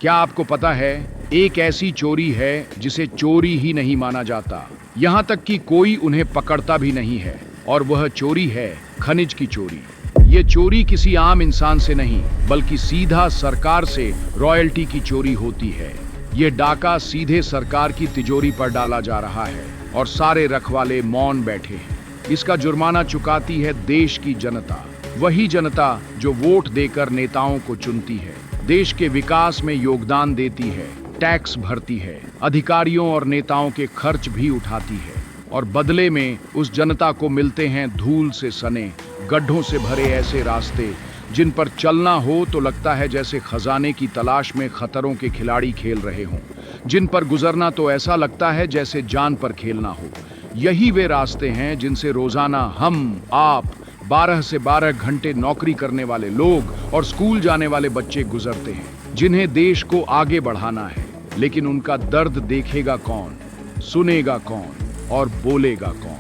क्या आपको पता है, एक ऐसी चोरी है जिसे चोरी ही नहीं माना जाता, यहाँ तक कि कोई उन्हें पकड़ता भी नहीं है, और वह चोरी है खनिज की चोरी। ये चोरी किसी आम इंसान से नहीं, बल्कि सीधा सरकार से रॉयल्टी की चोरी होती है। ये डाका सीधे सरकार की तिजोरी पर डाला जा रहा है और सारे रखवाले मौन बैठे हैं। इसका जुर्माना चुकाती है देश की जनता, वही जनता जो वोट देकर नेताओं को चुनती है, देश के विकास में योगदान देती है, टैक्स भरती है, अधिकारियों और नेताओं के खर्च भी उठाती है, और बदले में उस जनता को मिलते हैं धूल से सने, गड्ढों से भरे ऐसे रास्ते जिन पर चलना हो तो लगता है जैसे खजाने की तलाश में खतरों के खिलाड़ी खेल रहे हों, जिन पर गुजरना तो ऐसा लगता है जैसे जान पर खेलना हो। यही वे रास्ते हैं जिनसे रोजाना हम, आप, 12 से 12 घंटे नौकरी करने वाले लोग और स्कूल जाने वाले बच्चे गुजरते हैं, जिन्हें देश को आगे बढ़ाना है। लेकिन उनका दर्द देखेगा कौन, सुनेगा कौन और बोलेगा कौन?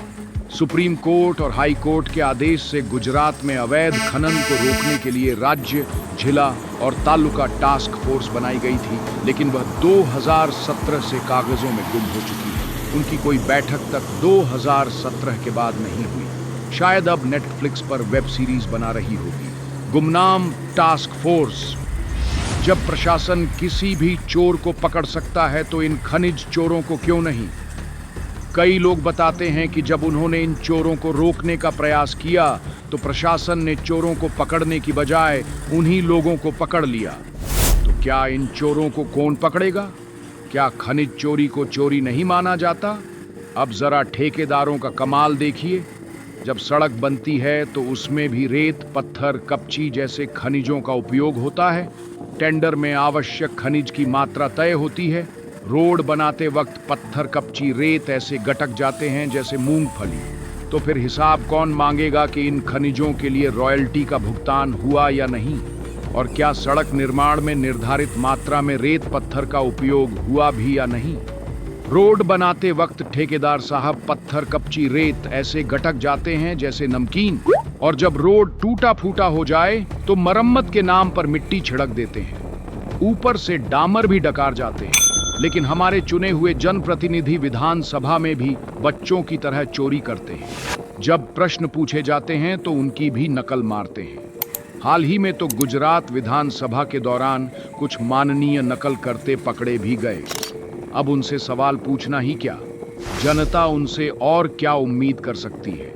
सुप्रीम कोर्ट और हाई कोर्ट के आदेश से गुजरात में अवैध खनन को रोकने के लिए राज्य, जिला और तालुका टास्क फोर्स बनाई गई थी, लेकिन वह 2017 से कागजों में गुम हो चुकी है। उनकी कोई बैठक तक 2017 के बाद नहीं हुई। शायद अब नेटफ्लिक्स पर वेब सीरीज बना रही होगी। गुमनाम टास्क फोर्स। जब प्रशासन किसी भी चोर को पकड़ सकता है तो इन खनिज चोरों को क्यों नहीं? कई लोग बताते हैं कि जब उन्होंने इन चोरों को रोकने का प्रयास किया तो प्रशासन ने चोरों को पकड़ने की बजाय उन्हीं लोगों को पकड़ लिया। तो क्या इन चोरों को कौन पकड़ेगा? क्या खनिज चोरी को चोरी नहीं माना जाता? अब जरा ठेकेदारों का कमाल देखिए। जब सड़क बनती है तो उसमें भी रेत, पत्थर, कपची जैसे खनिजों का उपयोग होता है। टेंडर में आवश्यक खनिज की मात्रा तय होती है। रोड बनाते वक्त पत्थर, कपची, रेत ऐसे गटक जाते हैं जैसे मूंगफली। तो फिर हिसाब कौन मांगेगा कि इन खनिजों के लिए रॉयल्टी का भुगतान हुआ या नहीं? और क्या सड़क निर्माण में निर्धारित मात्रा में रेत, पत्थर का उपयोग हुआ भी या नहीं? रोड बनाते वक्त ठेकेदार साहब पत्थर, कपची, रेत ऐसे गटक जाते हैं जैसे नमकीन, और जब रोड टूटा फूटा हो जाए तो मरम्मत के नाम पर मिट्टी छिड़क देते हैं। ऊपर से डामर भी डकार जाते हैं। लेकिन हमारे चुने हुए जनप्रतिनिधि विधानसभा में भी बच्चों की तरह चोरी करते हैं। जब प्रश्न पूछे जाते हैं तो उनकी भी नकल मारते हैं। हाल ही में तो गुजरात विधानसभा के दौरान कुछ माननीय नकल करते पकड़े भी गए। अब उनसे सवाल पूछना ही क्या, जनता उनसे और क्या उम्मीद कर सकती है?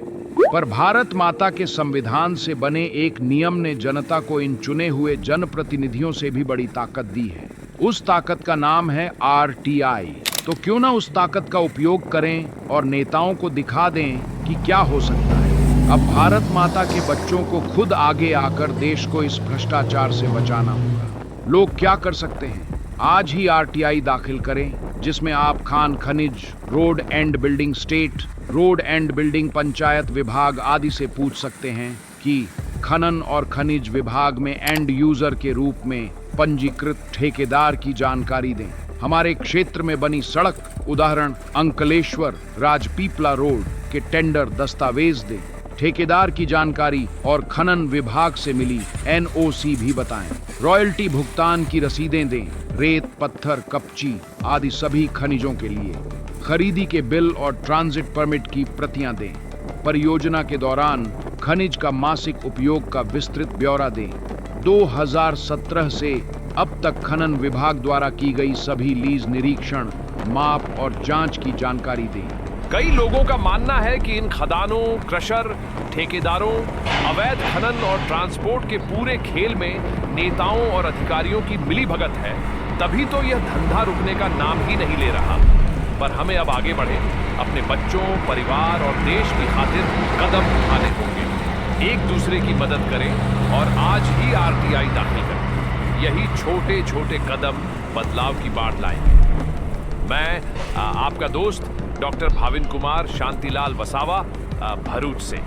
पर भारत माता के संविधान से बने एक नियम ने जनता को इन चुने हुए जनप्रतिनिधियों से भी बड़ी ताकत दी है। उस ताकत का नाम है RTI। तो क्यों ना उस ताकत का उपयोग करें और नेताओं को दिखा दें कि क्या हो सकता है। अब भारत माता के बच्चों को खुद आगे आकर देश को इस भ्रष्टाचार से बचाना होगा। लोग क्या कर सकते हैं? आज ही RTI दाखिल करें, जिसमें आप खान खनिज, road and building state, road and building panchayat विभाग आदि से पूछ सकते हैं कि खनन और खनिज विभाग में एंड यूजर के रूप में पंजीकृत ठेकेदार की जानकारी दें। हमारे क्षेत्र में बनी सड़क, उदाहरण अंकलेश्वर राजपीपला रोड के टेंडर दस्तावेज दें। ठेकेदार की जानकारी और खनन विभाग से मिली NOC भी बताएं। रॉयल्टी भुगतान की रसीदें दें, रेत, पत्थर, कपची आदि सभी खनिजों के लिए। खरीदी के बिल और ट्रांजिट परमिट की प्रतियां दें। परियोजना के दौरान खनिज का मासिक उपयोग का विस्तृत ब्यौरा दें। 2017 से अब तक खनन विभाग द्वारा की गई सभी लीज निरीक्षण, माप और जांच की जानकारी दें। कई लोगों का मानना है कि इन खदानों, क्रशर, ठेकेदारों, अवैध खनन और ट्रांसपोर्ट के पूरे खेल में नेताओं और अधिकारियों की मिलीभगत है, तभी तो यह धंधा रुकने का नाम ही नहीं ले रहा। पर हमें अब आगे बढ़े, अपने बच्चों, परिवार और देश की खातिर कदम उठाने होंगे। एक दूसरे की मदद करें और आज ही RTI दाखिल करें। यही छोटे छोटे कदम बदलाव की बाढ़ लाएंगे। मैं आपका दोस्त डॉक्टर भाविन कुमार शांतिलाल वसावा, भरूच से।